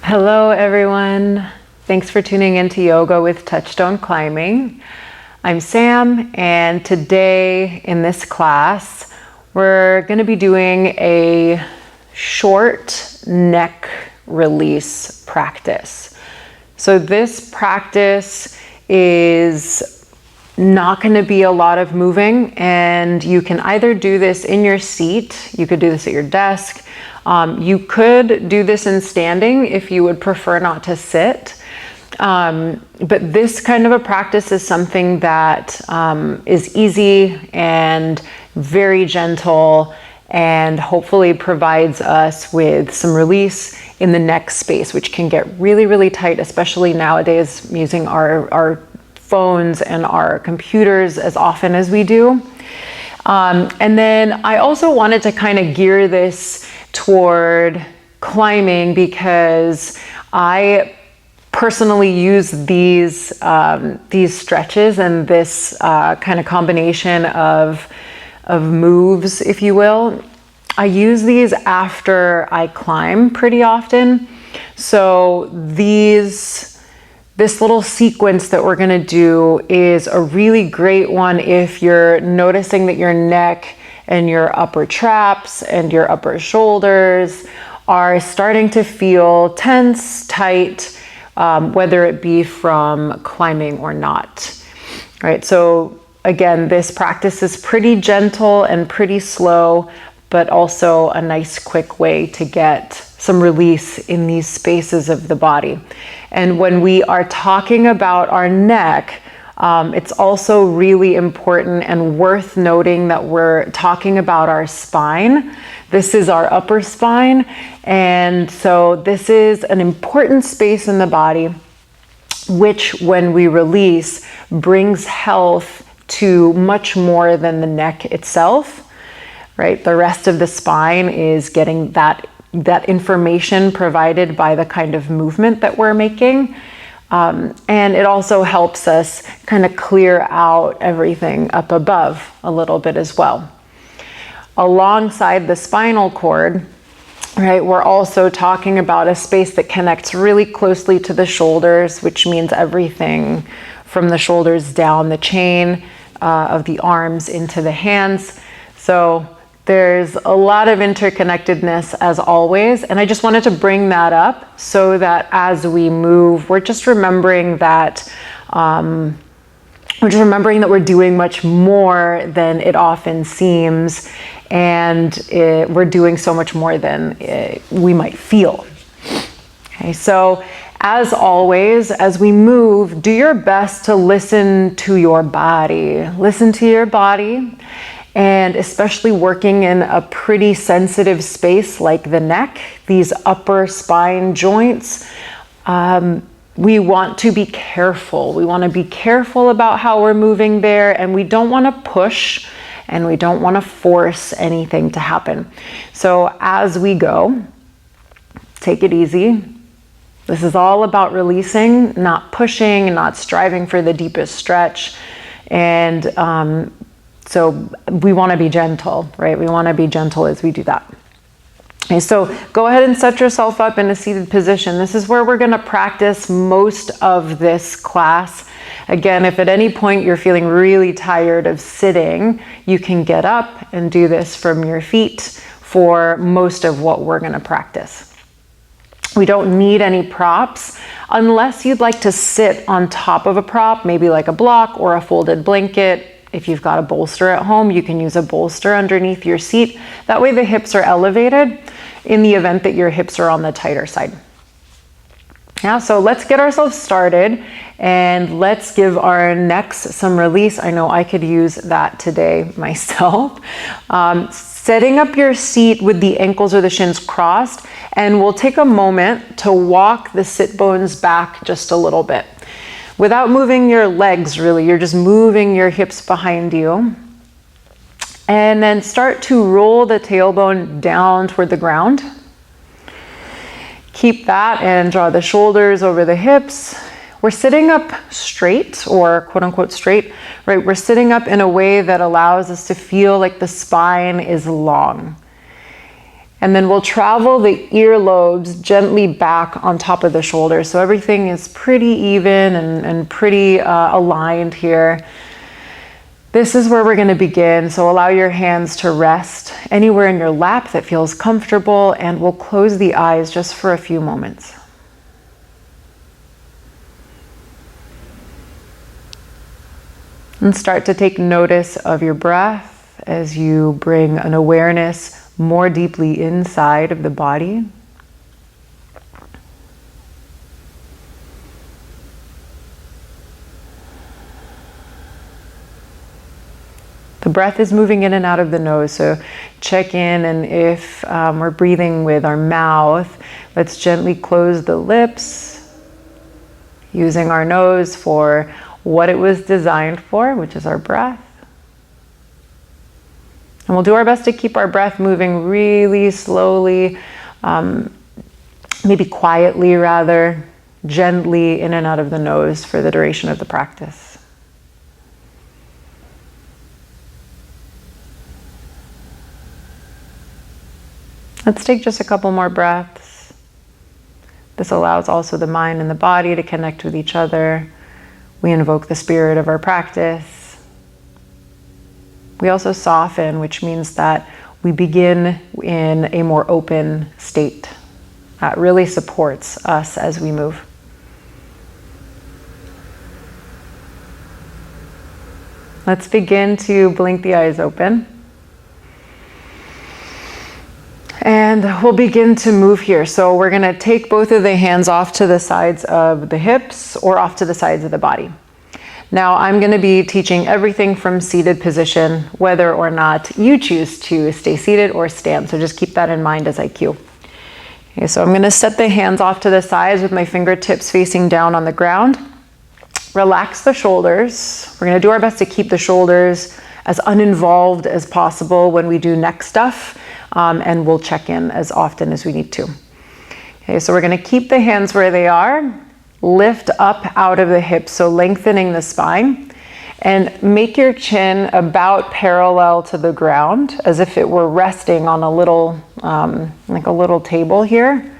Hello everyone. Thanks for tuning into Yoga with Touchstone Climbing. I'm Sam, and today in this class we're going to be doing a short neck release practice. So this practice is not going to be a lot of moving, and you can either do this in your seat, you could do this at your desk. You could do this in standing if you would prefer not to sit. But this kind of a practice is something that is easy and very gentle, and hopefully provides us with some release in the neck space, which can get really, really tight, especially nowadays using our phones and our computers as often as we do. And then I also wanted to kind of gear this toward climbing because I personally use these stretches and this kind of combination of moves, if you will. I use these after I climb pretty often. So this little sequence that we're gonna do is a really great one if you're noticing that your neck and your upper traps and your upper shoulders are starting to feel tense, tight, whether it be from climbing or not. All right, so again, this practice is pretty gentle and pretty slow, but also a nice quick way to get some release in these spaces of the body. And when we are talking about our neck, it's also really important and worth noting that we're talking about our spine. This is our upper spine, and so this is an important space in the body, which when we release brings health to much more than the neck itself, right? The rest of the spine is getting that information provided by the kind of movement that we're making. And it also helps us kind of clear out everything up above a little bit as well. Alongside the spinal cord, right, we're also talking about a space that connects really closely to the shoulders, which means everything from the shoulders down the chain of the arms into the hands. So there's a lot of interconnectedness as always, and I just wanted to bring that up so that as we move, we're just remembering that we're doing much more than it often seems, and we're doing so much more than we might feel. Okay, so as always, as we move, do your best to listen to your body. Listen to your body. And especially working in a pretty sensitive space like the neck, these upper spine joints, we want to be careful. We want to be careful about how we're moving there, and we don't want to push and we don't want to force anything to happen. So as we go, take it easy. This is all about releasing, not pushing, not striving for the deepest stretch. And so we want to be gentle, right? We want to be gentle as we do that. Okay, so go ahead and set yourself up in a seated position. This is where we're going to practice most of this class. Again, if at any point you're feeling really tired of sitting, you can get up and do this from your feet for most of what we're going to practice. We don't need any props unless you'd like to sit on top of a prop, maybe like a block or a folded blanket. If you've got a bolster at home, you can use a bolster underneath your seat. That way the hips are elevated in the event that your hips are on the tighter side. Yeah, so let's get ourselves started and let's give our necks some release. I know I could use that today myself. Setting up your seat with the ankles or the shins crossed, and we'll take a moment to walk the sit bones back just a little bit. Without moving your legs really, you're just moving your hips behind you. And then start to roll the tailbone down toward the ground. Keep that and draw the shoulders over the hips. We're sitting up straight, or quote unquote straight, right? We're sitting up in a way that allows us to feel like the spine is long. And then we'll travel the earlobes gently back on top of the shoulders. So everything is pretty even and pretty aligned here. This is where we're going to begin. So allow your hands to rest anywhere in your lap that feels comfortable, and we'll close the eyes just for a few moments. And start to take notice of your breath as you bring an awareness more deeply inside of the body. The breath is moving in and out of the nose, so check in, and if we're breathing with our mouth, let's gently close the lips, using our nose for what it was designed for, which is our breath. And we'll do our best to keep our breath moving really slowly, maybe quietly rather, gently in and out of the nose for the duration of the practice. Let's take just a couple more breaths. This allows also the mind and the body to connect with each other. We invoke the spirit of our practice. We also soften, which means that we begin in a more open state. That really supports us as we move. Let's begin to blink the eyes open. And we'll begin to move here. So we're going to take both of the hands off to the sides of the hips or off to the sides of the body. Now I'm going to be teaching everything from seated position, whether or not you choose to stay seated or stand. So just keep that in mind as I cue. Okay, so I'm going to set the hands off to the sides with my fingertips facing down on the ground. Relax the shoulders. We're going to do our best to keep the shoulders as uninvolved as possible when we do neck stuff. And we'll check in as often as we need to. Okay, so we're going to keep the hands where they are, lift up out of the hips, so lengthening the spine, and make your chin about parallel to the ground, as if it were resting on a little, like a little table here.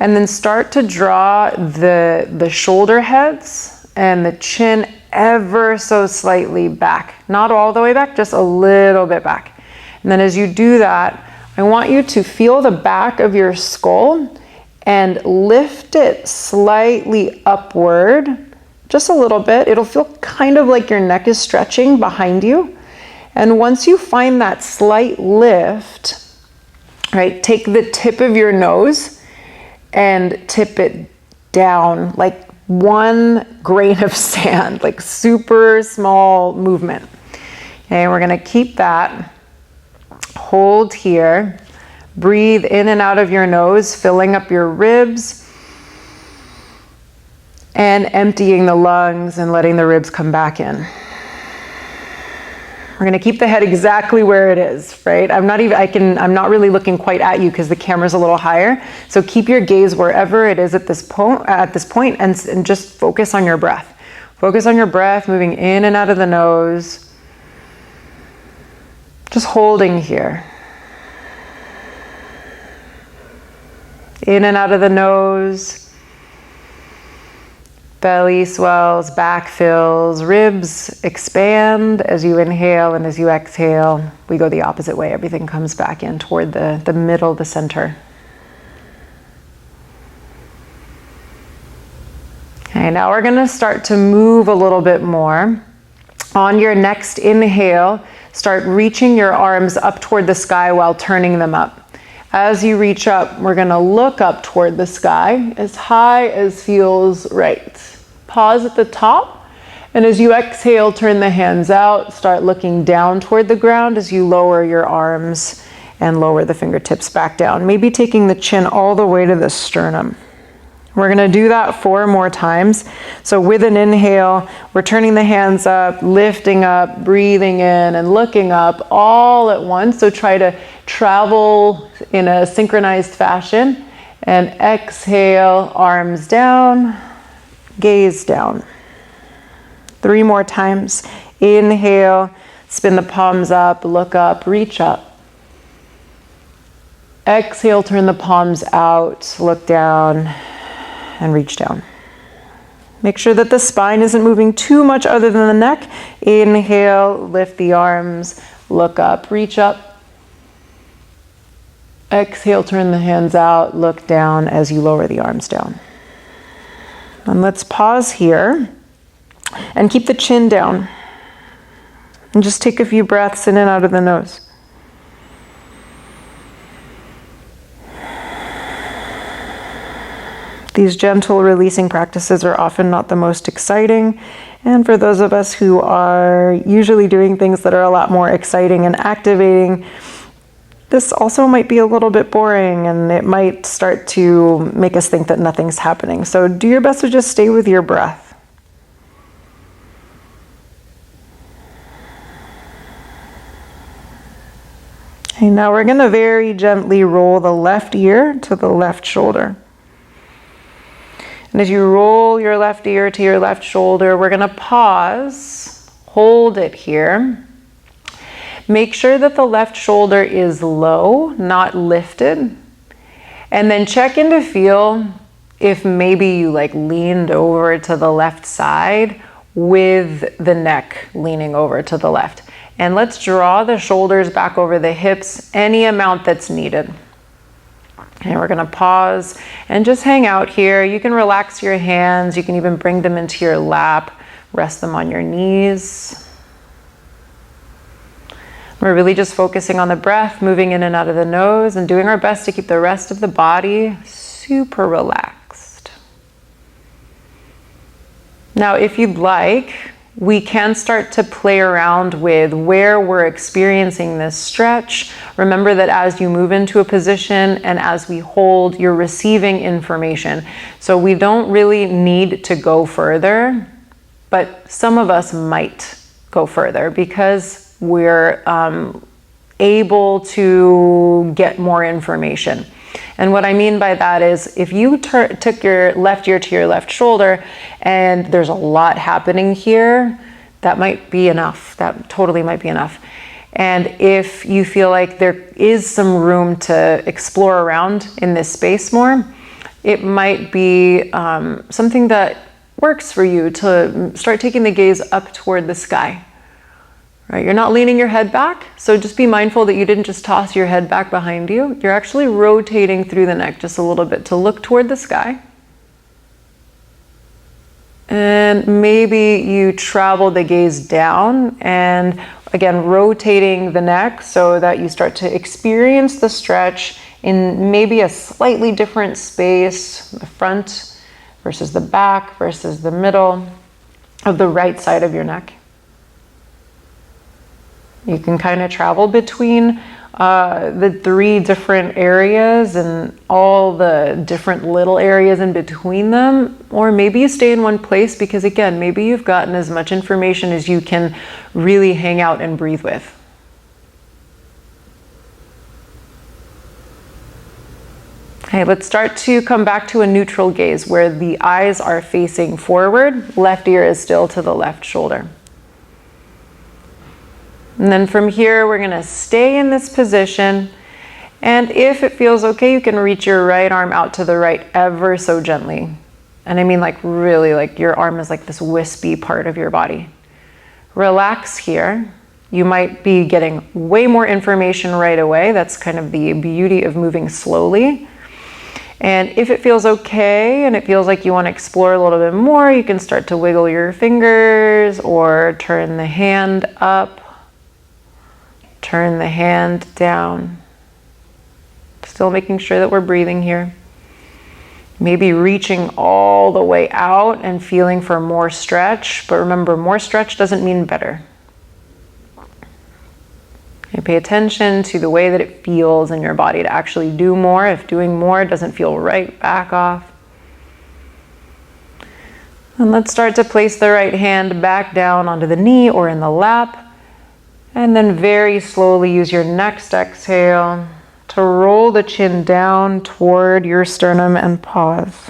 And then start to draw the shoulder heads and the chin ever so slightly back. Not all the way back, just a little bit back. And then as you do that, I want you to feel the back of your skull and lift it slightly upward, just a little bit. It'll feel kind of like your neck is stretching behind you. And once you find that slight lift, right, take the tip of your nose and tip it down like one grain of sand, like super small movement. Okay, we're gonna keep that. Hold here. Breathe in and out of your nose, filling up your ribs and emptying the lungs and letting the ribs come back in. We're going to keep the head exactly where it is, right? I'm not really looking quite at you because the camera's a little higher. So keep your gaze wherever it is at this point and just focus on your breath. Focus on your breath, moving in and out of the nose. Just holding here. In and out of the nose. Belly swells, back fills, ribs expand as you inhale, and as you exhale, we go the opposite way. Everything comes back in toward the middle, the center. Okay, now we're going to start to move a little bit more. On your next inhale, start reaching your arms up toward the sky while turning them up. As you reach up, we're going to look up toward the sky as high as feels right. Pause at the top, and as you exhale, turn the hands out. Start looking down toward the ground as you lower your arms and lower the fingertips back down. Maybe taking the chin all the way to the sternum. We're going to do that 4 more times. So with an inhale, we're turning the hands up, lifting up, breathing in, and looking up all at once. So try to travel in a synchronized fashion. And exhale, arms down, gaze down. 3 more times. Inhale, spin the palms up, look up, reach up. Exhale, turn the palms out, look down and reach down. Make sure that the spine isn't moving too much other than the neck. Inhale, lift the arms, look up, reach up. Exhale, turn the hands out, look down as you lower the arms down. And let's pause here and keep the chin down. And just take a few breaths in and out of the nose. These gentle releasing practices are often not the most exciting, and for those of us who are usually doing things that are a lot more exciting and activating, this also might be a little bit boring, and it might start to make us think that nothing's happening. So do your best to just stay with your breath. Okay, now we're going to very gently roll the left ear to the left shoulder. And as you roll your left ear to your left shoulder, we're going to pause, hold it here. Make sure that the left shoulder is low, not lifted. And then check in to feel if maybe you leaned over to the left side with the neck leaning over to the left. And let's draw the shoulders back over the hips, any amount that's needed. And we're going to pause and just hang out here. You can relax your hands. You can even bring them into your lap. Rest them on your knees. We're really just focusing on the breath, moving in and out of the nose, and doing our best to keep the rest of the body super relaxed. Now, if you'd like, we can start to play around with where we're experiencing this stretch. Remember that as you move into a position and as we hold, you're receiving information. So we don't really need to go further, but some of us might go further because we're able to get more information. And what I mean by that is if you took your left ear to your left shoulder and there's a lot happening here, that might be enough. That totally might be enough. And if you feel like there is some room to explore around in this space more, it might be something that works for you to start taking the gaze up toward the sky. Right, you're not leaning your head back, so just be mindful that you didn't just toss your head back behind you. You're actually rotating through the neck just a little bit to look toward the sky. And maybe you travel the gaze down and again, rotating the neck so that you start to experience the stretch in maybe a slightly different space, the front versus the back versus the middle of the right side of your neck. You can kind of travel between the three different areas and all the different little areas in between them, or maybe you stay in one place because again, maybe you've gotten as much information as you can really hang out and breathe with. Okay, let's start to come back to a neutral gaze where the eyes are facing forward, left ear is still to the left shoulder. And then from here, we're going to stay in this position. And if it feels okay, you can reach your right arm out to the right ever so gently. And I mean really your arm is this wispy part of your body. Relax here. You might be getting way more information right away. That's kind of the beauty of moving slowly. And if it feels okay and it feels like you want to explore a little bit more, you can start to wiggle your fingers or turn the hand up. Turn the hand down. Still making sure that we're breathing here. Maybe reaching all the way out and feeling for more stretch. But remember, more stretch doesn't mean better. You pay attention to the way that it feels in your body to actually do more. If doing more doesn't feel right, back off. And let's start to place the right hand back down onto the knee or in the lap. And then very slowly use your next exhale to roll the chin down toward your sternum and pause.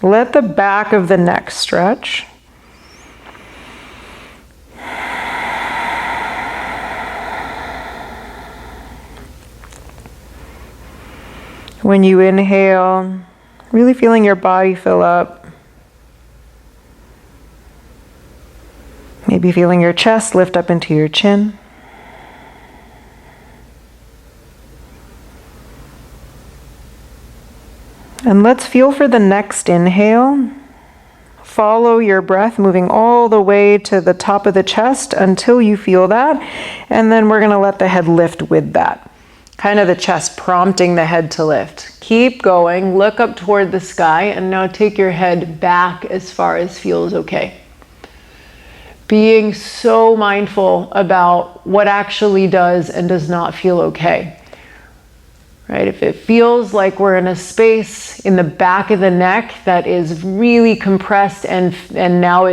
Let the back of the neck stretch. When you inhale, really feeling your body fill up. Maybe feeling your chest lift up into your chin. And let's feel for the next inhale. Follow your breath, moving all the way to the top of the chest until you feel that. And then we're going to let the head lift with that. Kind of the chest prompting the head to lift. Keep going, look up toward the sky, and now take your head back as far as feels okay. Being so mindful about what actually does and does not feel okay. Right? If it feels like we're in a space in the back of the neck that is really compressed and now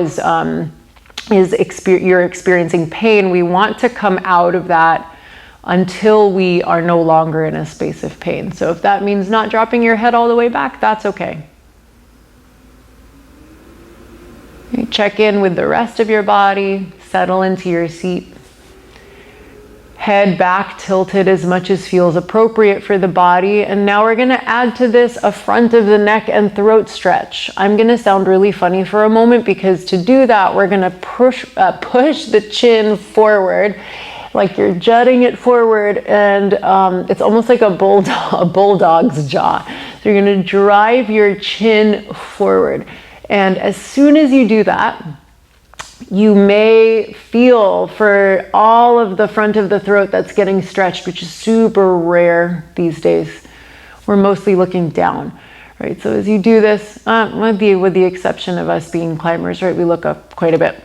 you're experiencing pain, we want to come out of that until we are no longer in a space of pain. So if that means not dropping your head all the way back, that's okay. Okay, check in with the rest of your body, settle into your seat. Head back tilted as much as feels appropriate for the body. And now we're going to add to this a front of the neck and throat stretch. I'm going to sound really funny for a moment because to do that, we're going to push the chin forward, like you're jutting it forward, and it's almost like a bulldog's jaw. So you're going to drive your chin forward. And as soon as you do that, you may feel for all of the front of the throat that's getting stretched, which is super rare these days. We're mostly looking down, right? So as you do this, with the exception of us being climbers, right? We look up quite a bit.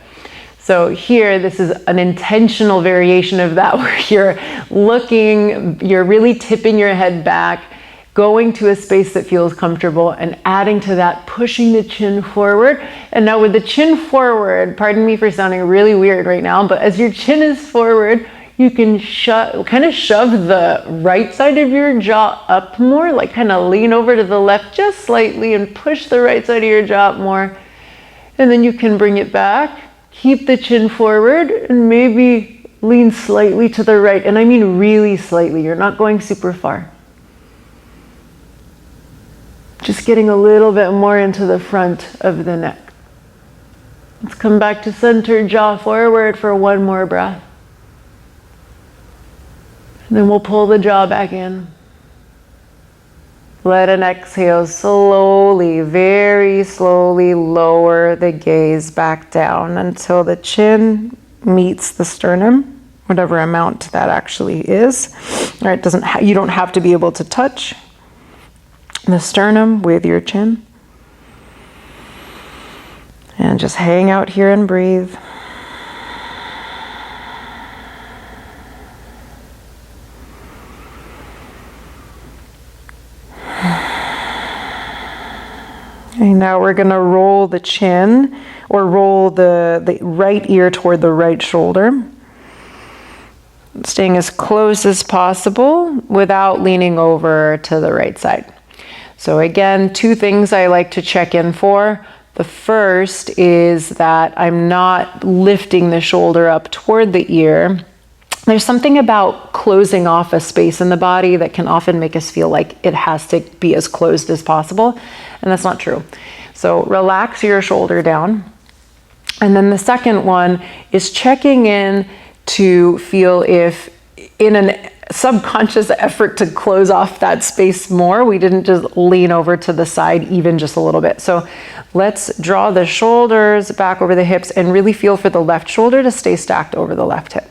So here, this is an intentional variation of that where you're really tipping your head back, going to a space that feels comfortable, and adding to that, pushing the chin forward. And now with the chin forward, pardon me for sounding really weird right now, but as your chin is forward, you can kind of shove the right side of your jaw up more, like kind of lean over to the left just slightly and push the right side of your jaw up more. And then you can bring it back, keep the chin forward, and maybe lean slightly to the right. And I mean really slightly, you're not going super far. Just getting a little bit more into the front of the neck. Let's come back to center, jaw forward for one more breath. And then we'll pull the jaw back in. Let an exhale slowly, very slowly lower the gaze back down until the chin meets the sternum, whatever amount that actually is. All right, you don't have to be able to touch the sternum with your chin. And just hang out here and breathe. Okay, now we're going to roll the chin, or roll the right ear toward the right shoulder. Staying as close as possible without leaning over to the right side. So again, two things I like to check in for. The first is that I'm not lifting the shoulder up toward the ear. There's something about closing off a space in the body that can often make us feel like it has to be as closed as possible, and that's not true. So relax your shoulder down. And then the second one is checking in to feel if in a subconscious effort to close off that space more, we didn't just lean over to the side even just a little bit. So let's draw the shoulders back over the hips and really feel for the left shoulder to stay stacked over the left hip.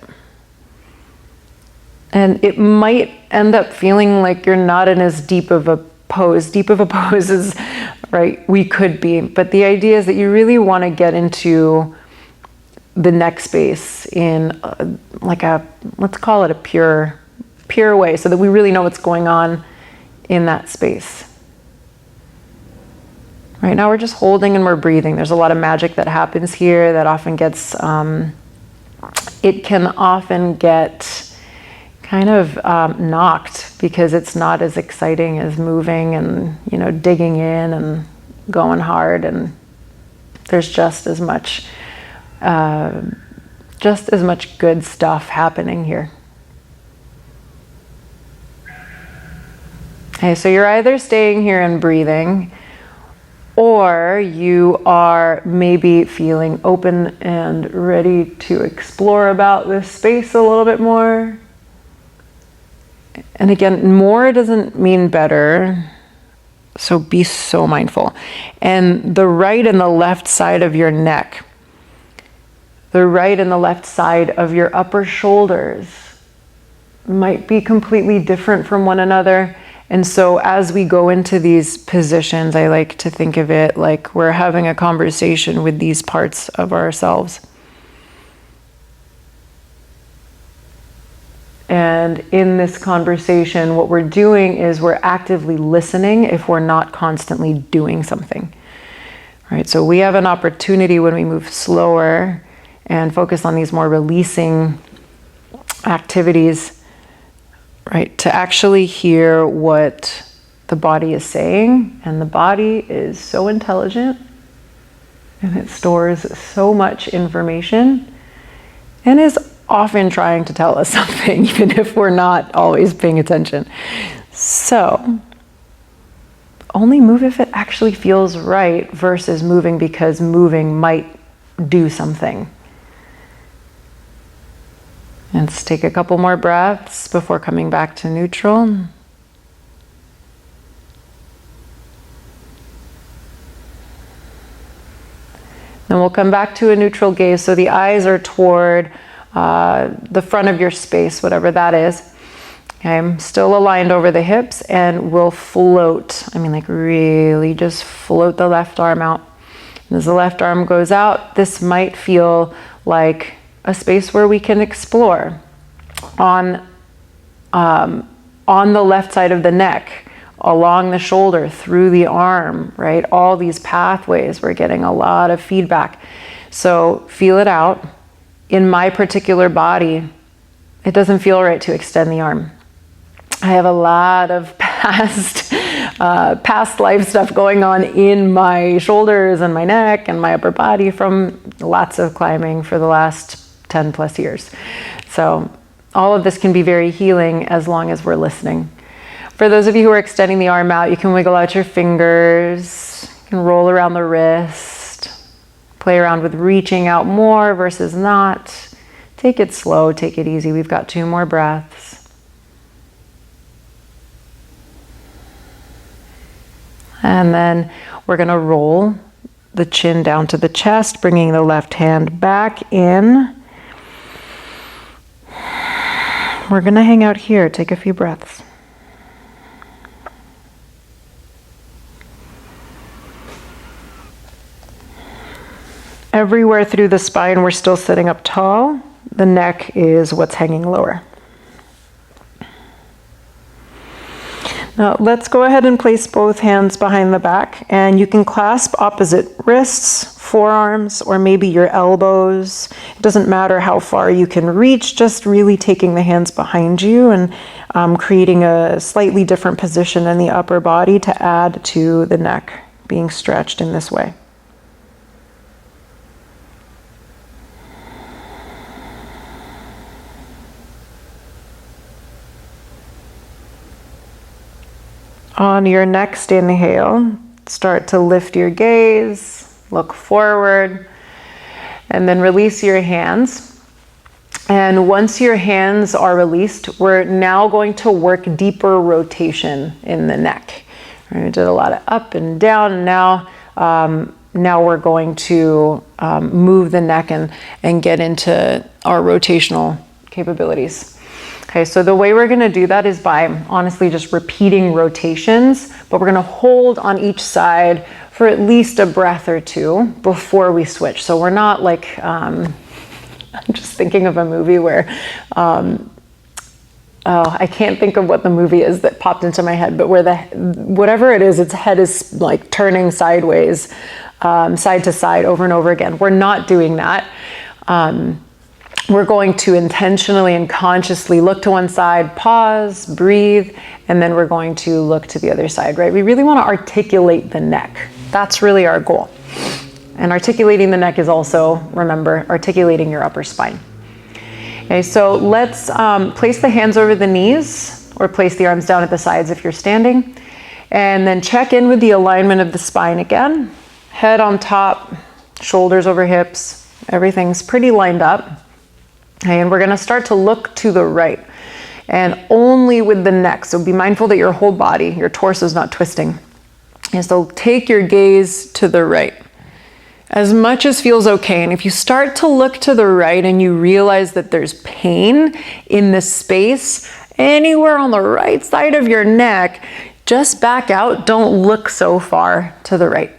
And it might end up feeling like you're not in as deep of a pose. Deep of a pose is, right, we could be. But the idea is that you really want to get into the neck space in let's call it a pure way, so that we really know what's going on in that space. Right now we're just holding and we're breathing. There's a lot of magic that happens here that often gets, it can often get kind of knocked because it's not as exciting as moving and, digging in and going hard, and there's just as much good stuff happening here. Okay, so you're either staying here and breathing, or you are maybe feeling open and ready to explore about this space a little bit more. And again, more doesn't mean better, so be so mindful. And the right and the left side of your neck, the right and the left side of your upper shoulders might be completely different from one another. And so as we go into these positions, I like to think of it like we're having a conversation with these parts of ourselves. And in this conversation, what we're doing is we're actively listening if we're not constantly doing something. Right? So we have an opportunity when we move slower and focus on these more releasing activities, right, to actually hear what the body is saying. And the body is so intelligent and it stores so much information and is often trying to tell us something, even if we're not always paying attention. So only move if it actually feels right versus moving because moving might do something. And let's take a couple more breaths before coming back to neutral. Then we'll come back to a neutral gaze. So the eyes are toward the front of your space, whatever that is. Okay, I'm still aligned over the hips, and we'll float. I mean, like really just float the left arm out. And as the left arm goes out, this might feel like a space where we can explore on the left side of the neck, along the shoulder, through the arm, right? All these pathways, we're getting a lot of feedback. So feel it out. In my particular body, it doesn't feel right to extend the arm. I have a lot of past life stuff going on in my shoulders and my neck and my upper body from lots of climbing for the last 10 plus years. So all of this can be very healing as long as we're listening. For those of you who are extending the arm out, you can wiggle out your fingers, you can roll around the wrist, play around with reaching out more versus not. Take it slow, take it easy. We've got 2 more breaths. And then we're going to roll the chin down to the chest, bringing the left hand back in. We're going to hang out here. Take a few breaths. Everywhere through the spine, we're still sitting up tall. The neck is what's hanging lower. Now let's go ahead and place both hands behind the back, and you can clasp opposite wrists, forearms, or maybe your elbows. It doesn't matter how far you can reach, just really taking the hands behind you and creating a slightly different position in the upper body to add to the neck being stretched in this way. On your next inhale, start to lift your gaze, look forward, and then release your hands. And once your hands are released, we're now going to work deeper rotation in the neck. We did a lot of up and down, and now we're going to move the neck and get into our rotational capabilities. Okay, so the way we're going to do that is by honestly just repeating rotations, but we're going to hold on each side for at least a breath or 2 before we switch. So we're not like, I'm just thinking of a movie where, I can't think of what the movie is that popped into my head, but where whatever it is, its head is like turning sideways, side to side over and over again. We're not doing that. We're going to intentionally and consciously look to one side, pause, breathe, and then we're going to look to the other side, right? We really want to articulate the neck. That's really our goal. And articulating the neck is also, remember, articulating your upper spine. Okay, so let's place the hands over the knees. or place the arms down at the sides if you're standing. And then check in with the alignment of the spine again. Head on top, shoulders over hips, everything's pretty lined up. And we're gonna start to look to the right, and only with the neck. So be mindful that your whole body, your torso is not twisting. And so take your gaze to the right, as much as feels okay. And if you start to look to the right and you realize that there's pain in the space anywhere on the right side of your neck, just back out. Don't look so far to the right.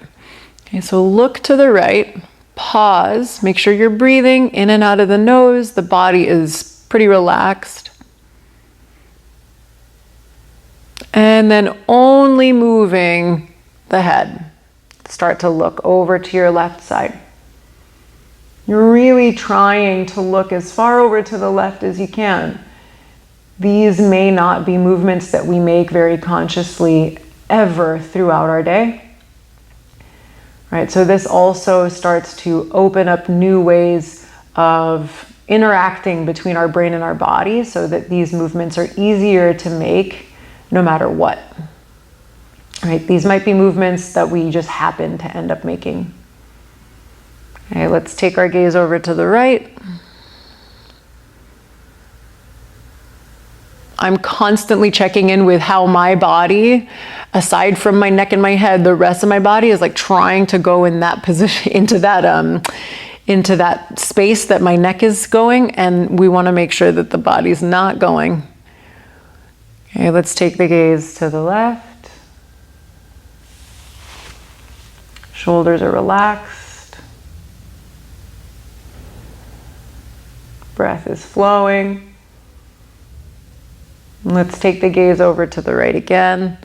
Okay, so look to the right, pause, make sure you're breathing in and out of the nose. The body is pretty relaxed. And then only moving the head. Start to look over to your left side. You're really trying to look as far over to the left as you can. These may not be movements that we make very consciously ever throughout our day. Right, so this also starts to open up new ways of interacting between our brain and our body, so that these movements are easier to make no matter what. Right, these might be movements that we just happen to end up making. Okay, let's take our gaze over to the right. I'm constantly checking in with how my body, aside from my neck and my head, the rest of my body is like trying to go in that position, into that space that my neck is going, and we want to make sure that the body's not going. Okay, let's take the gaze to the left. Shoulders are relaxed. Breath is flowing. Let's take the gaze over to the right again.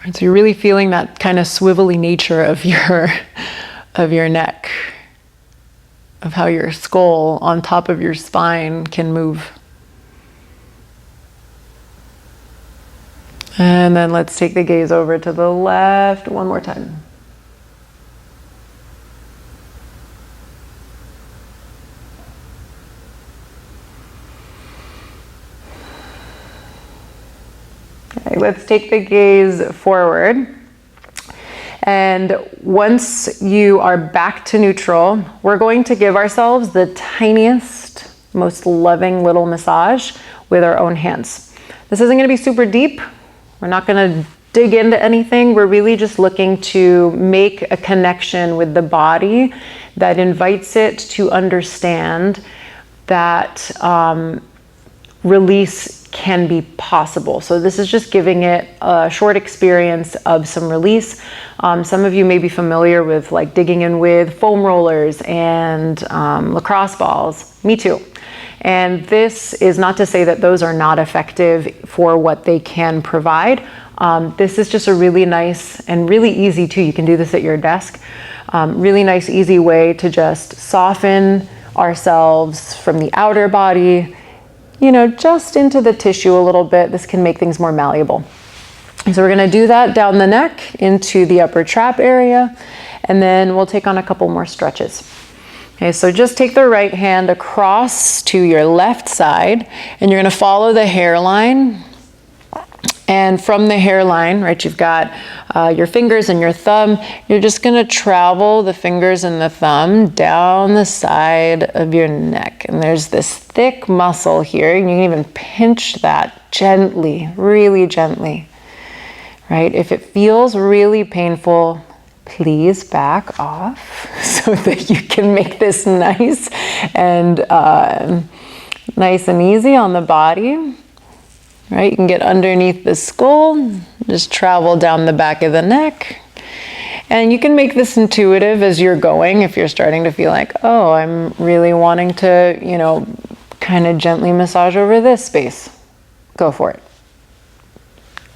And so you're really feeling that kind of swivelly nature of your neck, of how your skull on top of your spine can move. And then let's take the gaze over to the left one more time. Okay, let's take the gaze forward. And once you are back to neutral, we're going to give ourselves the tiniest, most loving little massage with our own hands. This isn't going to be super deep. We're not going to dig into anything. We're really just looking to make a connection with the body that invites it to understand that release can be possible. So this is just giving it a short experience of some release. Some of you may be familiar with like digging in with foam rollers and lacrosse balls. Me too. And this is not to say that those are not effective for what they can provide. This is just a really nice and really easy too. You can do this at your desk. Really nice, easy way to just soften ourselves from the outer body, you know, just into the tissue a little bit. This can make things more malleable. So we're going to do that down the neck into the upper trap area, and then we'll take on a couple more stretches. Okay, so just take the right hand across to your left side, and you're going to follow the hairline. And from the hairline, right, you've got your fingers and your thumb. You're just going to travel the fingers and the thumb down the side of your neck. And there's this thick muscle here. And you can even pinch that gently, really gently, right? If it feels really painful, please back off so that you can make this nice and easy on the body. Right, you can get underneath the skull, just travel down the back of the neck. And you can make this intuitive as you're going. If you're starting to feel like, oh, I'm really wanting to, you know, kind of gently massage over this space. Go for it.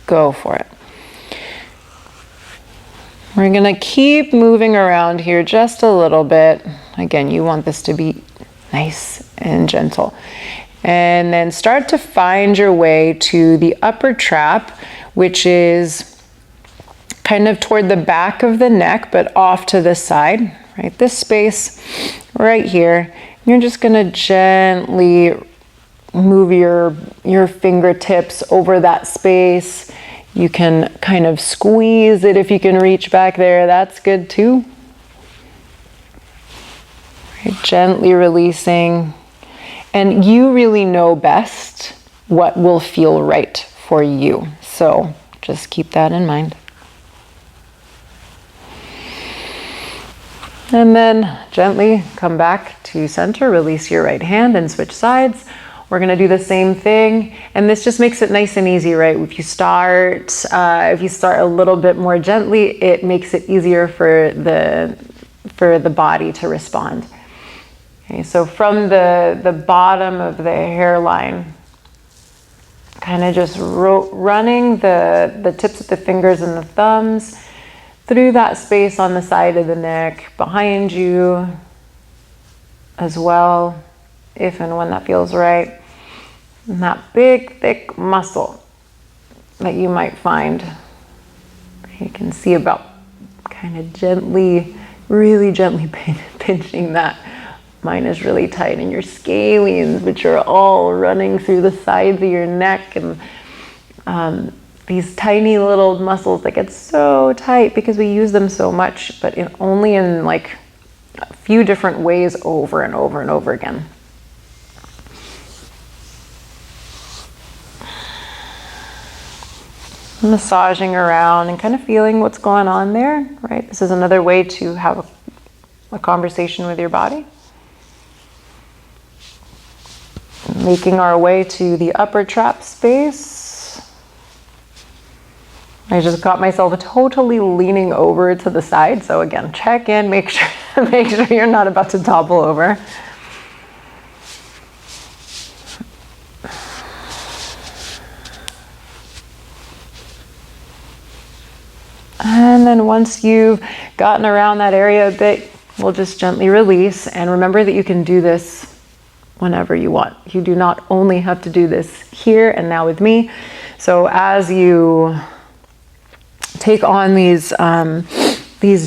Go for it. We're gonna keep moving around here just a little bit. Again, you want this to be nice and gentle. And then start to find your way to the upper trap, which is kind of toward the back of the neck, but off to the side, right? This space right here. You're just gonna gently move your fingertips over that space. You can kind of squeeze it if you can reach back there. That's good too. Right, gently releasing. And you really know best what will feel right for you. So just keep that in mind. And then gently come back to center, release your right hand and switch sides. We're gonna do the same thing. And this just makes it nice and easy, right? If you start a little bit more gently, it makes it easier for the body to respond. Okay, so from the bottom of the hairline, kind of just running the tips of the fingers and the thumbs through that space on the side of the neck, behind you as well, if and when that feels right. And that big, thick muscle that you might find, you can see about kind of gently, really gently pinching that. Mine is really tight, and your scalenes, which are all running through the sides of your neck, and these tiny little muscles that get so tight because we use them so much, but only in like a few different ways over and over and over again. Massaging around and kind of feeling what's going on there, right? This is another way to have a conversation with your body. Making our way to the upper trap space. I just got myself totally leaning over to the side. So again, check in, make sure you're not about to topple over. And then once you've gotten around that area a bit, we'll just gently release. And remember that you can do this whenever you want. You do not only have to do this here and now with me. So as you take on these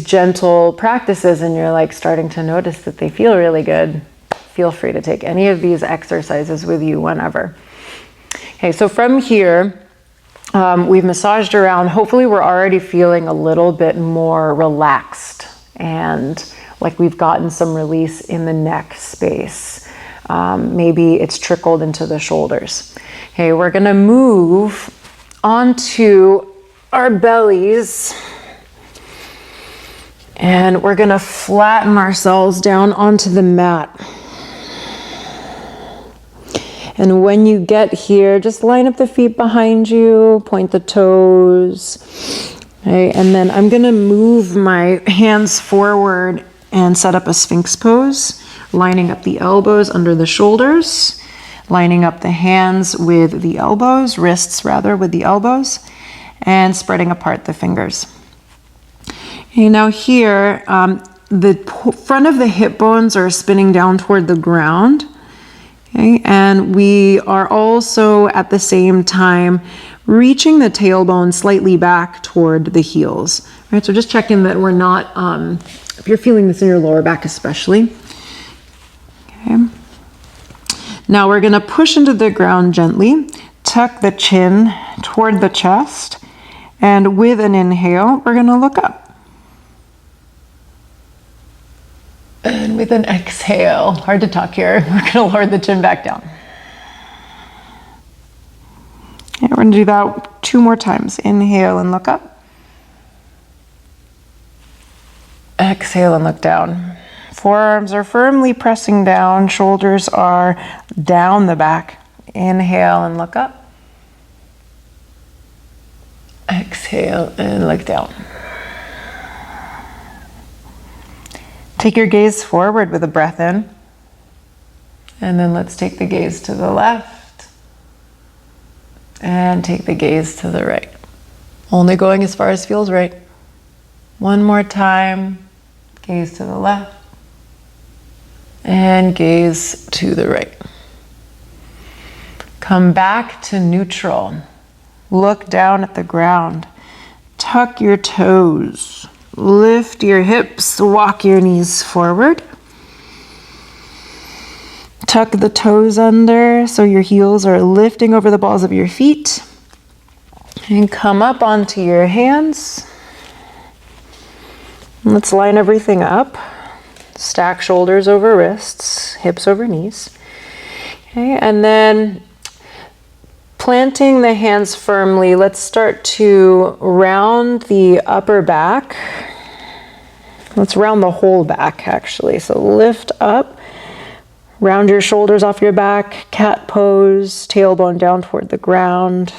gentle practices and you're like starting to notice that they feel really good, feel free to take any of these exercises with you whenever. Okay, so from here, we've massaged around. Hopefully we're already feeling a little bit more relaxed and like we've gotten some release in the neck space. Maybe it's trickled into the shoulders. Okay, we're gonna move onto our bellies and we're gonna flatten ourselves down onto the mat. And when you get here, just line up the feet behind you, point the toes. Okay, and then I'm gonna move my hands forward and set up a Sphinx pose, lining up the elbows under the shoulders, lining up the hands with the elbows, wrists rather, with the elbows, and spreading apart the fingers. Okay, now here, the front of the hip bones are spinning down toward the ground. Okay, and we are also at the same time reaching the tailbone slightly back toward the heels. Right, so just checking that we're not, if you're feeling this in your lower back especially. Okay. Now we're gonna push into the ground gently, tuck the chin toward the chest, and with an inhale, we're gonna look up. And with an exhale, hard to talk here, we're gonna lower the chin back down. Yeah, we're gonna do that 2 more times. Inhale and look up. Exhale and look down. Forearms are firmly pressing down, shoulders are down the back. Inhale and look up. Exhale and look down. Take your gaze forward with a breath in. And then let's take the gaze to the left. And take the gaze to the right. Only going as far as feels right. One more time. Gaze to the left. And gaze to the right. Come back to neutral. Look down at the ground. Tuck your toes. Lift your hips. Walk your knees forward. Tuck the toes under so your heels are lifting over the balls of your feet. And come up onto your hands. Let's line everything up. Stack shoulders over wrists, hips over knees. Okay, and then planting the hands firmly, let's start to round the upper back. Let's round the whole back actually. So lift up, round your shoulders off your back, cat pose, tailbone down toward the ground.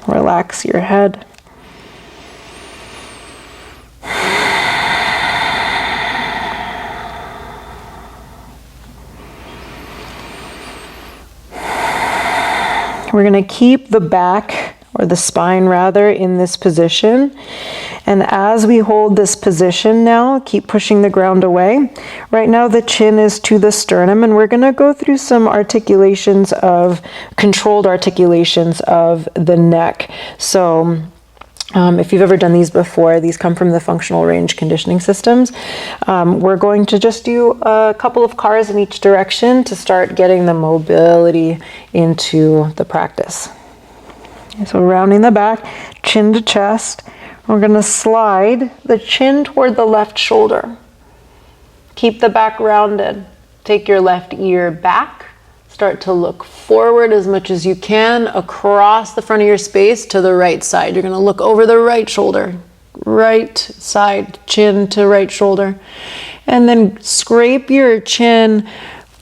Relax your head. We're going to keep the back, or the spine rather, in this position. And as we hold this position now, keep pushing the ground away. Right now the chin is to the sternum, and we're going to go through some articulations of, controlled articulations of the neck. So if you've ever done these before, these come from the functional range conditioning systems. We're going to just do a couple of cars in each direction to start getting the mobility into the practice. So rounding the back, chin to chest. We're going to slide the chin toward the left shoulder. Keep the back rounded. Take your left ear back. Start to look forward as much as you can across the front of your space to the right side. You're going to look over the right shoulder, right side, chin to right shoulder. And then scrape your chin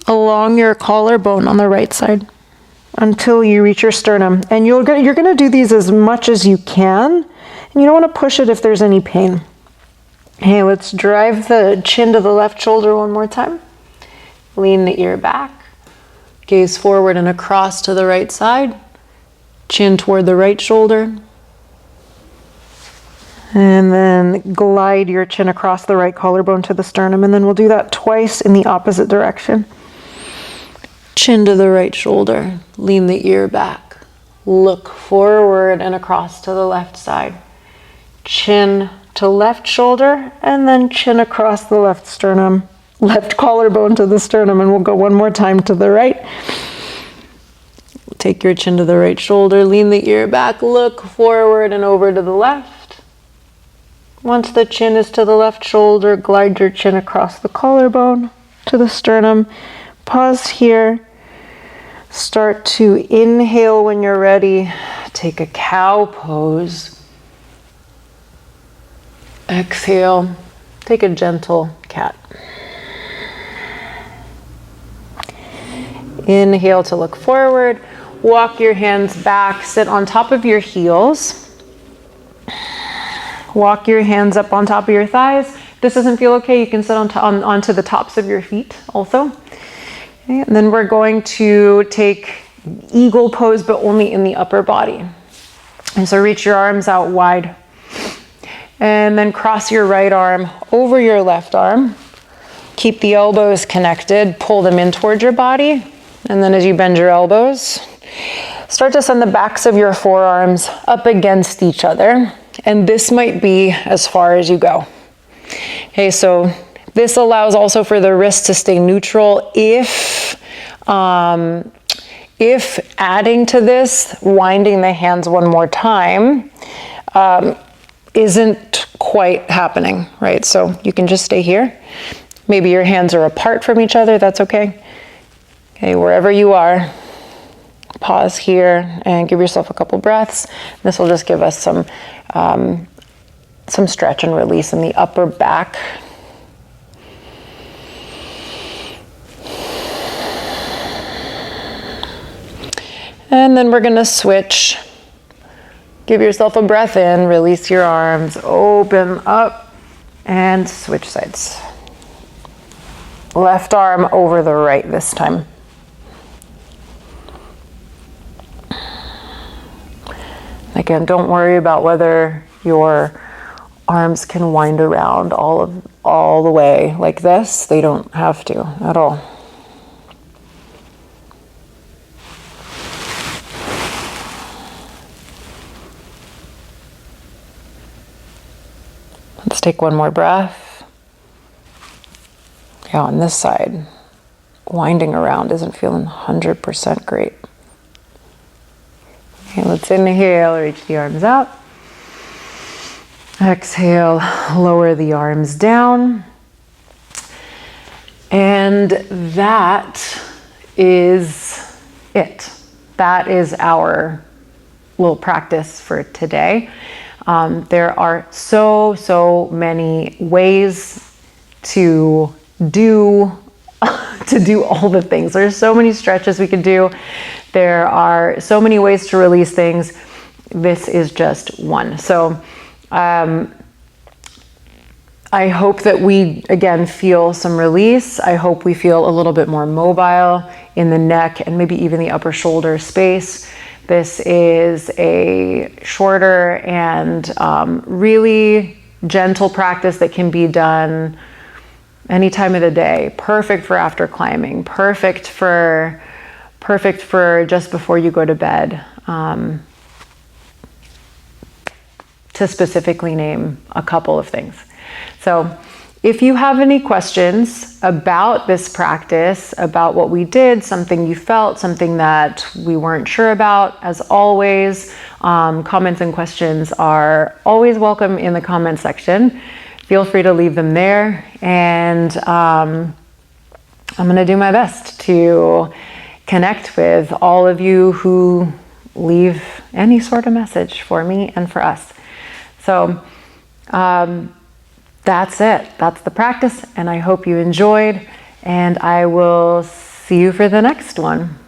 along your collarbone on the right side until you reach your sternum. And you're going to do these as much as you can. And you don't want to push it if there's any pain. Okay, let's drive the chin to the left shoulder one more time. Lean the ear back. Gaze forward and across to the right side. Chin toward the right shoulder. And then glide your chin across the right collarbone to the sternum. And then we'll do that twice in the opposite direction. Chin to the right shoulder. Lean the ear back. Look forward and across to the left side. Chin to left shoulder. And then chin across the left sternum. Left collarbone to the sternum, and we'll go one more time to the right. Take your chin to the right shoulder, lean the ear back, look forward and over to the left. Once the chin is to the left shoulder, glide your chin across the collarbone to the sternum. Pause here. Start to inhale when you're ready. Take a cow pose. Exhale. Take a gentle cat. Inhale to look forward. Walk your hands back. Sit on top of your heels. Walk your hands up on top of your thighs. If this doesn't feel okay, you can sit onto the tops of your feet also. Okay, and then we're going to take eagle pose, but only in the upper body. And so reach your arms out wide. And then cross your right arm over your left arm. Keep the elbows connected. Pull them in towards your body. And then as you bend your elbows, start to send the backs of your forearms up against each other. And this might be as far as you go. Okay, so this allows also for the wrist to stay neutral if adding to this, winding the hands one more time, isn't quite happening, right? So you can just stay here. Maybe your hands are apart from each other, that's okay. Okay, wherever you are, pause here and give yourself a couple breaths. This will just give us some stretch and release in the upper back. And then we're gonna switch. Give yourself a breath in, release your arms, open up, and switch sides. Left arm over the right this time. Again, don't worry about whether your arms can wind around all the way like this. They don't have to at all. Let's take one more breath. Yeah, on this side. winding around isn't feeling 100% great. Okay, let's inhale, reach the arms out. Exhale, lower the arms down. And that is it. That is our little practice for today. There are so many ways to do all the things. There's so many stretches we could do. There are so many ways to release things. This is just one. So I hope that we, again, feel some release. I hope we feel a little bit more mobile in the neck and maybe even the upper shoulder space. This is a shorter and really gentle practice that can be done any time of the day. Perfect for after climbing. Perfect for just before you go to bed. To specifically name a couple of things. So if you have any questions about this practice, about what we did, something you felt, something that we weren't sure about, as always, comments and questions are always welcome in the comment section. Feel free to leave them there, and I'm going to do my best to connect with all of you who leave any sort of message for me and for us. So that's it. That's the practice, and I hope you enjoyed, and I will see you for the next one.